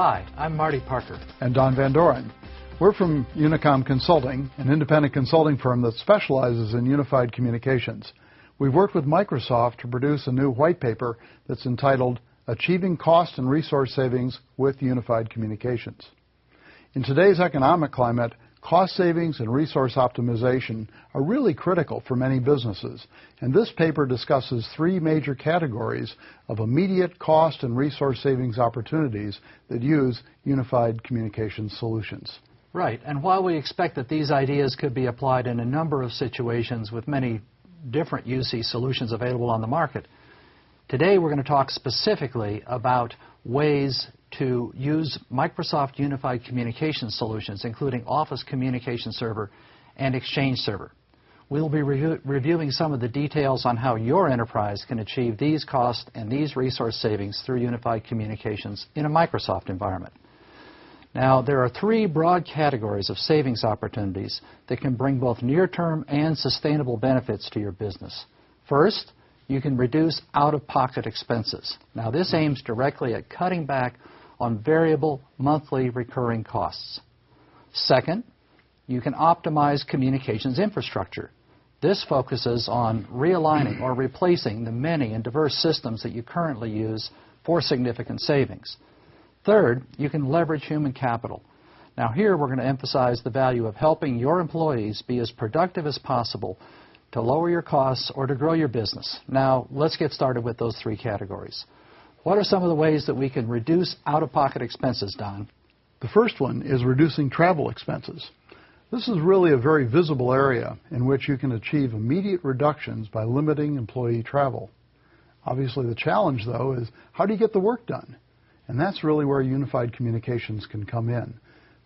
Hi, I'm Marty Parker. And Don Van Doren. We're from Unicom Consulting, an independent consulting firm that specializes in unified communications. We've worked with Microsoft to produce a new white paper that's entitled Achieving Cost and Resource Savings with Unified Communications. In today's economic climate, cost savings and resource optimization are really critical for many businesses, and this paper discusses three major categories of immediate cost and resource savings opportunities that use unified communications solutions. Right, and while we expect that these ideas could be applied in a number of situations with many different UC solutions available on the market, today we're going to talk specifically about ways to use Microsoft Unified Communications solutions, including Office Communication Server and Exchange Server. We'll be reviewing some of the details on how your enterprise can achieve these cost and these resource savings through Unified Communications in a Microsoft environment. Now, there are three broad categories of savings opportunities that can bring both near-term and sustainable benefits to your business. First, you can reduce out-of-pocket expenses. Now, this aims directly at cutting back on variable monthly recurring costs. Second, you can optimize communications infrastructure. This focuses on realigning or replacing the many and diverse systems that you currently use for significant savings. Third, you can leverage human capital. Now here we're going to emphasize the value of helping your employees be as productive as possible to lower your costs or to grow your business. Now let's get started with those three categories. What are some of the ways that we can reduce out-of-pocket expenses, Don? The first one is reducing travel expenses. This is really a very visible area in which you can achieve immediate reductions by limiting employee travel. Obviously the challenge, though, is how do you get the work done? And that's really where unified communications can come in.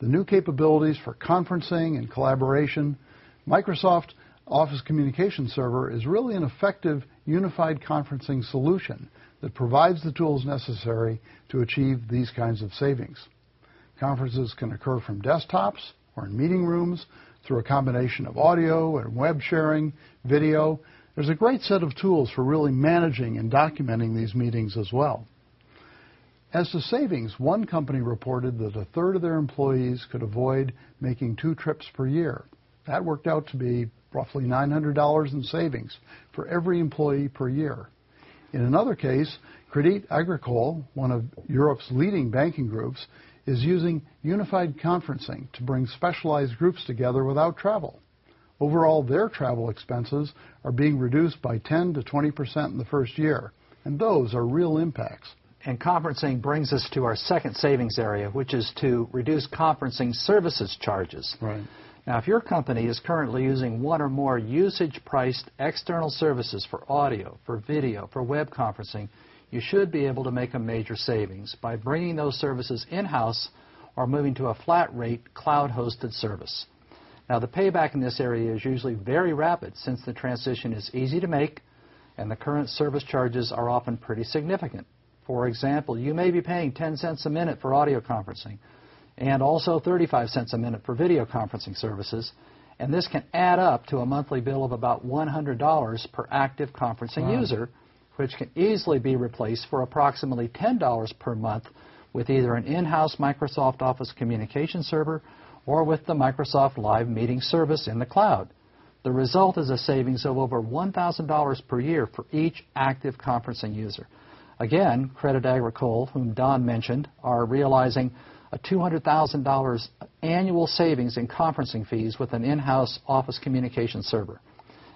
The new capabilities for conferencing and collaboration, Microsoft Office Communication Server is really an effective unified conferencing solution that provides the tools necessary to achieve these kinds of savings. Conferences can occur from desktops or in meeting rooms through a combination of audio and web sharing, video. There's a great set of tools for really managing and documenting these meetings as well. As to savings, one company reported that a third of their employees could avoid making 2 trips per year. That worked out to be roughly $900 in savings for every employee per year. In another case, Crédit Agricole, one of Europe's leading banking groups, is using unified conferencing to bring specialized groups together without travel. Overall, their travel expenses are being reduced by 10 to 20% in the first year, and those are real impacts. And conferencing brings us to our second savings area, which is to reduce conferencing services charges. Right. Now, if your company is currently using one or more usage-priced external services for audio, for video, for web conferencing, you should be able to make a major savings by bringing those services in-house or moving to a flat-rate cloud-hosted service. Now, the payback in this area is usually very rapid since the transition is easy to make and the current service charges are often pretty significant. For example, you may be paying 10 cents a minute for audio conferencing and also 35 cents a minute for video conferencing services, and this can add up to a monthly bill of about $100 per active conferencing user, which can easily be replaced for approximately $10 per month with either an in-house Microsoft Office Communication Server or with the Microsoft Live Meeting service in the cloud. The result is a savings of over $1,000 per year for each active conferencing user. Again, Crédit Agricole, whom Don mentioned, are realizing a $200,000 annual savings in conferencing fees with an in-house Office Communication Server.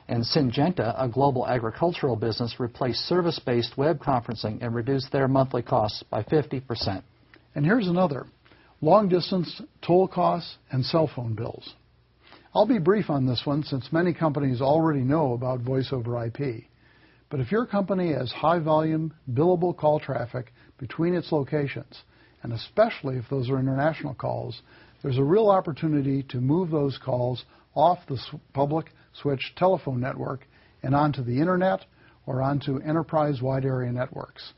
And Syngenta, a global agricultural business, replaced service-based web conferencing and reduced their monthly costs by 50%. And here's another: long-distance toll costs and cell phone bills. I'll be brief on this one since many companies already know about voice over IP. But if your company has high-volume, billable call traffic between its locations, and especially if those are international calls, there's a real opportunity to move those calls off the public switched telephone network and onto the Internet or onto enterprise wide area networks.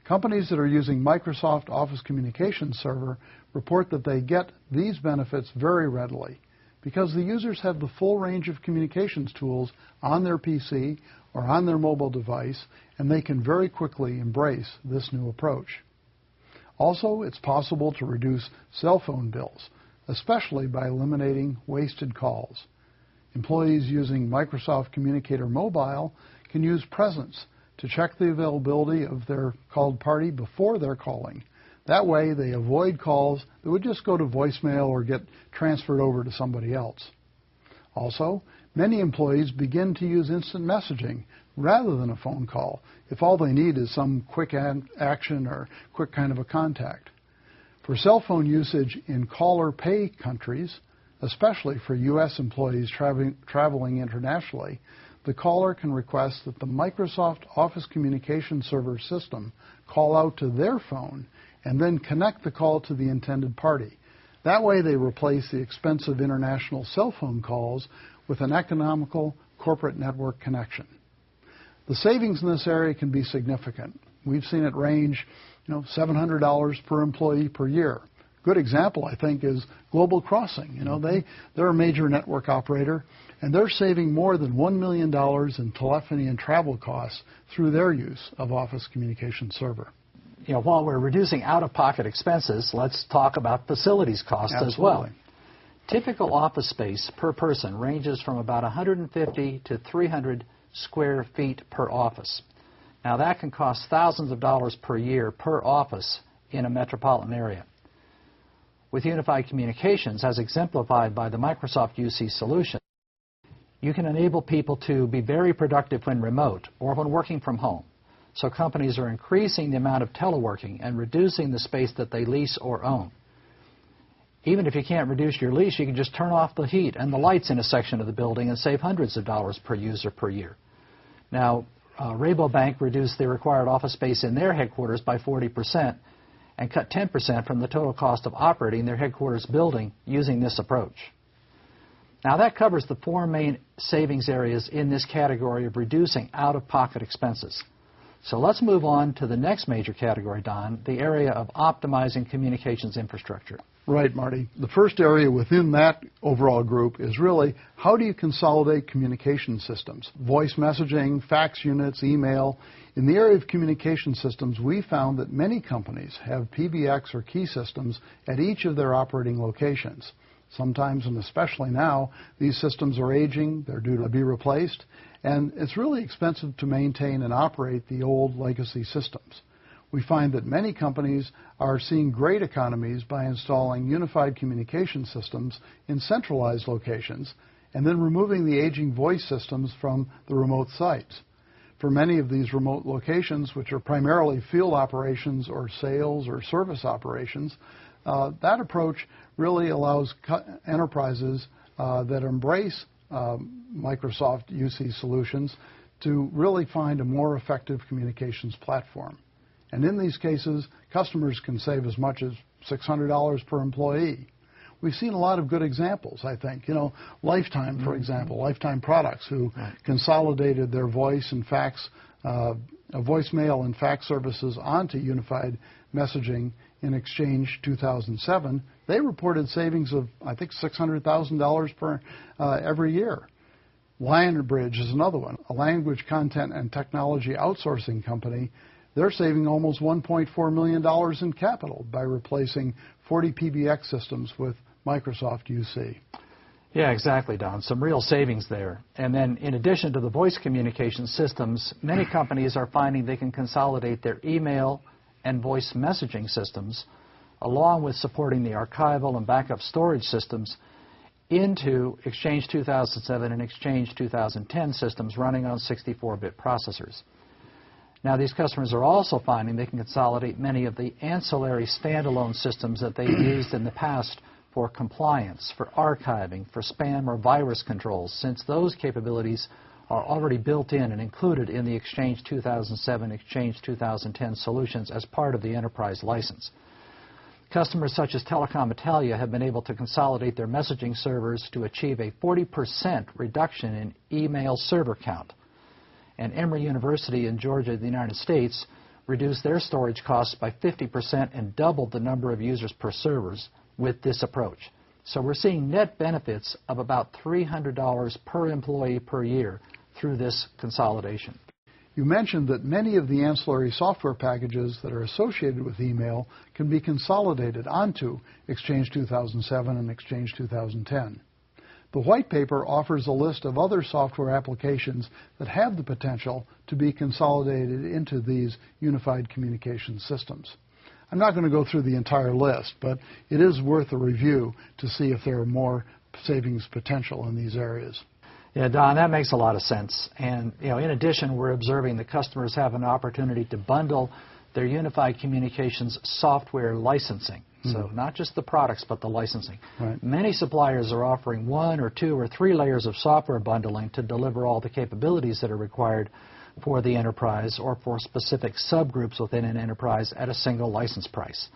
Companies that are using Microsoft Office Communication Server report that they get these benefits very readily because the users have the full range of communications tools on their PC or on their mobile device, and they can very quickly embrace this new approach. Also, it's possible to reduce cell phone bills, especially by eliminating wasted calls. Employees using Microsoft Communicator Mobile can use Presence to check the availability of their called party before they're calling. That way, they avoid calls that would just go to voicemail or get transferred over to somebody else. Also, many employees begin to use instant messaging rather than a phone call if all they need is some quick action or quick kind of a contact. For cell phone usage in caller pay countries, especially for U.S. employees traveling internationally, the caller can request that the Microsoft Office Communication Server system call out to their phone and then connect the call to the intended party. That way they replace the expensive international cell phone calls with an economical corporate network connection. The savings in this area can be significant. We've seen it range, $700 per employee per year. Good example, I think, is Global Crossing. They're a major network operator, and they're saving more than $1 million in telephony and travel costs through their use of Office Communication Server. While we're reducing out-of-pocket expenses, let's talk about facilities costs as well. Typical office space per person ranges from about 150 to 300 square feet per office. Now, that can cost thousands of dollars per year per office in a metropolitan area. With unified communications, as exemplified by the Microsoft UC solution, you can enable people to be very productive when remote or when working from home. So companies are increasing the amount of teleworking and reducing the space that they lease or own. Even if you can't reduce your lease, you can just turn off the heat and the lights in a section of the building and save hundreds of dollars per user per year. Now, Rabobank reduced the required office space in their headquarters by 40% and cut 10% from the total cost of operating their headquarters building using this approach. Now, that covers the four main savings areas in this category of reducing out-of-pocket expenses. So let's move on to the next major category, Don, the area of optimizing communications infrastructure. Right, Marty. The first area within that overall group is really how do you consolidate communication systems? Voice messaging, fax units, email. In the area of communication systems, we found that many companies have PBX or key systems at each of their operating locations. Sometimes, and especially now, these systems are aging, they're due to be replaced, and it's really expensive to maintain and operate the old legacy systems. We find that many companies are seeing great economies by installing unified communication systems in centralized locations and then removing the aging voice systems from the remote sites. For many of these remote locations, which are primarily field operations or sales or service operations, that approach really allows enterprises that embrace Microsoft UC solutions to really find a more effective communications platform. And in these cases, customers can save as much as $600 per employee. We've seen a lot of good examples, I think. Lifetime, for example, Lifetime Products, who consolidated their voice and fax, voicemail and fax services onto unified messaging in Exchange 2007. They reported savings of, I think, $600,000 per every year. Lionbridge is another one, a language, content, and technology outsourcing company. They're saving almost $1.4 million in capital by replacing 40 PBX systems with Microsoft UC. Yeah, exactly, Don. Some real savings there. And then in addition to the voice communication systems, many companies are finding they can consolidate their email and voice messaging systems, along with supporting the archival and backup storage systems, into Exchange 2007 and Exchange 2010 systems running on 64-bit processors. Now, these customers are also finding they can consolidate many of the ancillary standalone systems that they've used in the past for compliance, for archiving, for spam or virus controls, since those capabilities are already built in and included in the Exchange 2007, Exchange 2010 solutions as part of the enterprise license. Customers such as Telecom Italia have been able to consolidate their messaging servers to achieve a 40% reduction in email server count. And Emory University in Georgia, the United States, reduced their storage costs by 50% and doubled the number of users per servers with this approach. So we're seeing net benefits of about $300 per employee per year through this consolidation. You mentioned that many of the ancillary software packages that are associated with email can be consolidated onto Exchange 2007 and Exchange 2010. The white paper offers a list of other software applications that have the potential to be consolidated into these unified communication systems. I'm not going to go through the entire list, but it is worth a review to see if there are more savings potential in these areas. Yeah, Don, that makes a lot of sense. And in addition, we're observing that customers have an opportunity to bundle their unified communications software licensing. So not just the products, but the licensing. Right. Many suppliers are offering 1 or 2 or 3 layers of software bundling to deliver all the capabilities that are required for the enterprise or for specific subgroups within an enterprise at a single license price.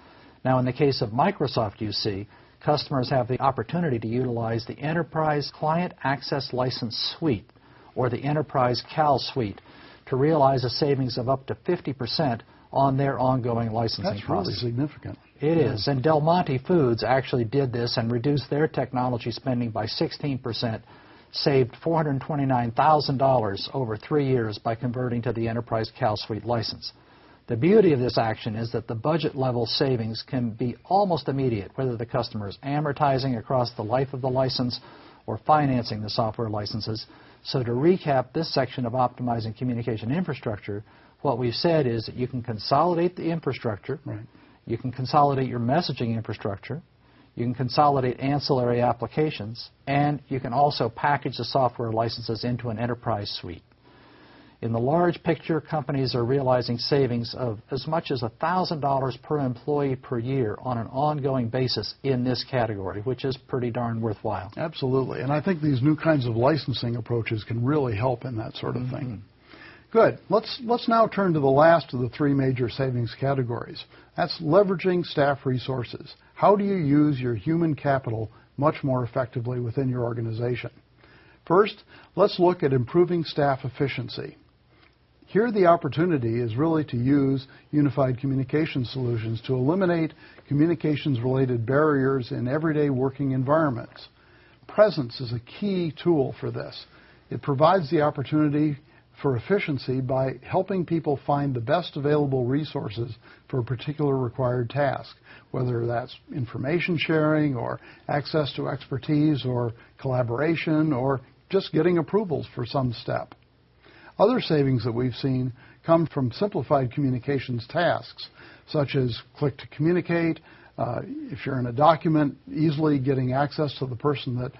Now, in the case of Microsoft UC, customers have the opportunity to utilize the Enterprise Client Access License Suite or the Enterprise CAL Suite to realize a savings of up to 50% on their ongoing licensing That's costs. really significant. It is. And Del Monte Foods actually did this and reduced their technology spending by 16%, saved $429,000 over 3 years by converting to the Enterprise CAL Suite license. The beauty of this action is that the budget level savings can be almost immediate, whether the customer is amortizing across the life of the license or financing the software licenses. So to recap this section of optimizing communication infrastructure, what we've said is that you can consolidate the infrastructure, Right. You can consolidate your messaging infrastructure, you can consolidate ancillary applications, and you can also package the software licenses into an enterprise suite. In the large picture, companies are realizing savings of as much as $1,000 per employee per year on an ongoing basis in this category, which is pretty darn worthwhile. Absolutely. And I think these new kinds of licensing approaches can really help in that sort of thing. Good. Let's now turn to the last of the 3 major savings categories. That's leveraging staff resources. How do you use your human capital much more effectively within your organization? First, let's look at improving staff efficiency. Here the opportunity is really to use unified communication solutions to eliminate communications-related barriers in everyday working environments. Presence is a key tool for this. It provides the opportunity for efficiency by helping people find the best available resources for a particular required task, whether that's information sharing or access to expertise or collaboration or just getting approvals for some step. Other savings that we've seen come from simplified communications tasks, such as click to communicate, if you're in a document, easily getting access to the person that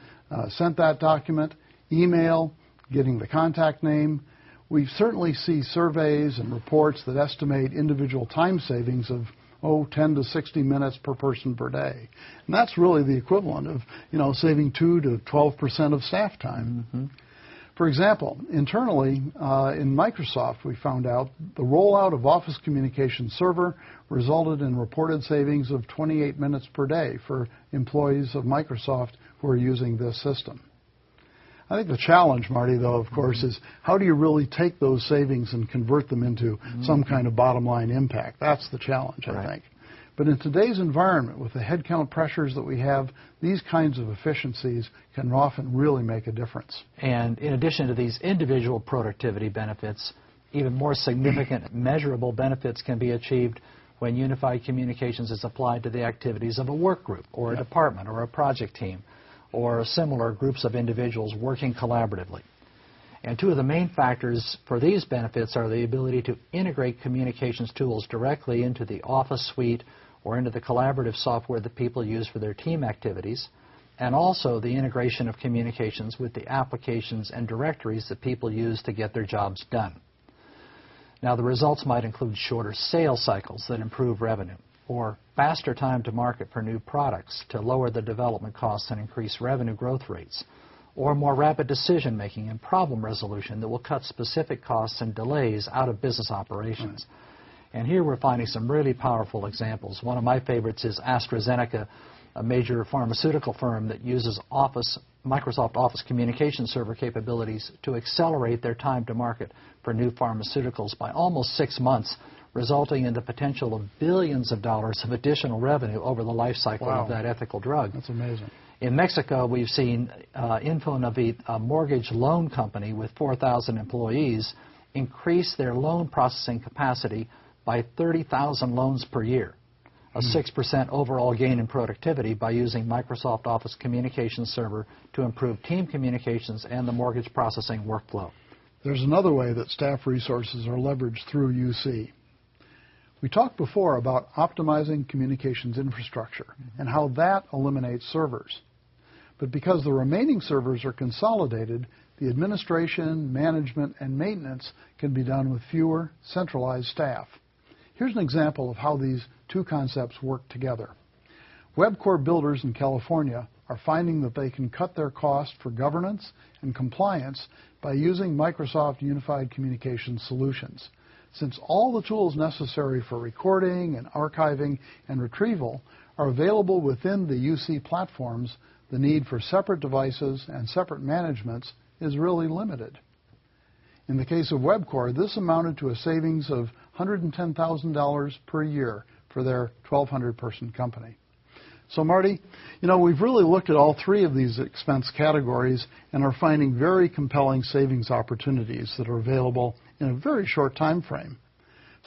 sent that document, email, getting the contact name. We certainly see surveys and reports that estimate individual time savings of 10 to 60 minutes per person per day. And that's really the equivalent of, saving 2 to 12% of staff time. For example, internally in Microsoft, we found out the rollout of Office Communications Server resulted in reported savings of 28 minutes per day for employees of Microsoft who are using this system. I think the challenge, Marty, though, of course, is how do you really take those savings and convert them into some kind of bottom line impact? That's the challenge, I think. But in today's environment, with the headcount pressures that we have, these kinds of efficiencies can often really make a difference. And in addition to these individual productivity benefits, even more significant measurable benefits can be achieved when unified communications is applied to the activities of a work group or a department or a project team or similar groups of individuals working collaboratively. And 2 of the main factors for these benefits are the ability to integrate communications tools directly into the Office suite or into the collaborative software that people use for their team activities, and also the integration of communications with the applications and directories that people use to get their jobs done. Now, the results might include shorter sales cycles that improve revenue, or faster time to market for new products to lower the development costs and increase revenue growth rates, or more rapid decision-making and problem resolution that will cut specific costs and delays out of business operations. And here we're finding some really powerful examples. One of my favorites is AstraZeneca, a major pharmaceutical firm that uses Microsoft Office Communication Server capabilities to accelerate their time to market for new pharmaceuticals by almost 6 months, resulting in the potential of billions of dollars of additional revenue over the life cycle of that ethical drug. That's amazing. In Mexico, we've seen Infonavit, a mortgage loan company with 4,000 employees, increase their loan processing capacity by 30,000 loans per year, a 6% overall gain in productivity by using Microsoft Office Communications Server to improve team communications and the mortgage processing workflow. There's another way that staff resources are leveraged through UC. We talked before about optimizing communications infrastructure and how that eliminates servers. But because the remaining servers are consolidated, the administration, management, and maintenance can be done with fewer centralized staff. Here's an example of how these two concepts work together. Web core builders in California are finding that they can cut their cost for governance and compliance by using Microsoft Unified Communications solutions. Since all the tools necessary for recording and archiving and retrieval are available within the UC platforms, the need for separate devices and separate managements is really limited. In the case of WebCore, this amounted to a savings of $110,000 per year for their 1,200-person company. So, Marty, we've really looked at all three of these expense categories and are finding very compelling savings opportunities that are available in a very short time frame.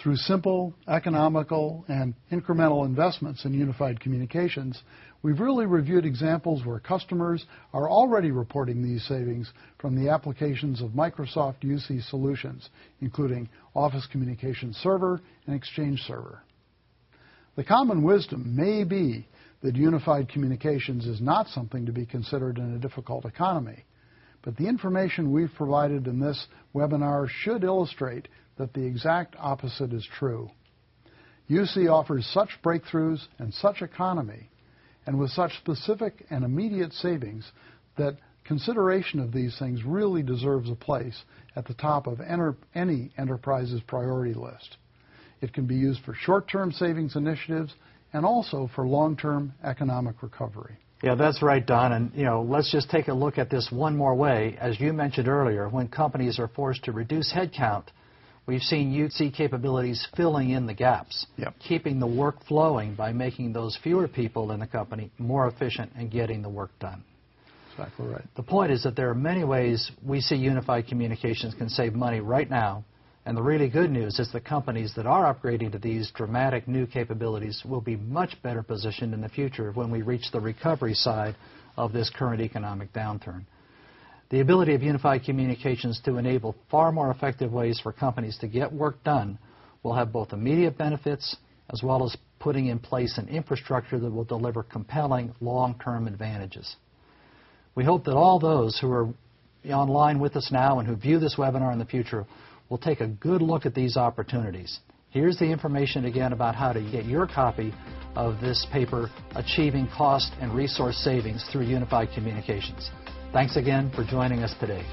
Through simple, economical, and incremental investments in unified communications, we've really reviewed examples where customers are already reporting these savings from the applications of Microsoft UC solutions, including Office Communications Server and Exchange Server. The common wisdom may be that unified communications is not something to be considered in a difficult economy, but the information we've provided in this webinar should illustrate that the exact opposite is true. UC offers such breakthroughs and such economy, and with such specific and immediate savings, that consideration of these things really deserves a place at the top of any enterprise's priority list. It can be used for short-term savings initiatives and also for long-term economic recovery. Yeah, that's right, Don. And, let's just take a look at this one more way. As you mentioned earlier, when companies are forced to reduce headcount, we've seen UC capabilities filling in the gaps, keeping the work flowing by making those fewer people in the company more efficient and getting the work done. Exactly right. The point is that there are many ways we see unified communications can save money right now, and the really good news is that companies that are upgrading to these dramatic new capabilities will be much better positioned in the future when we reach the recovery side of this current economic downturn. The ability of unified communications to enable far more effective ways for companies to get work done will have both immediate benefits as well as putting in place an infrastructure that will deliver compelling long-term advantages. We hope that all those who are online with us now and who view this webinar in the future will take a good look at these opportunities. Here's the information again about how to get your copy of this paper, Achieving Cost and Resource Savings Through Unified Communications. Thanks again for joining us today.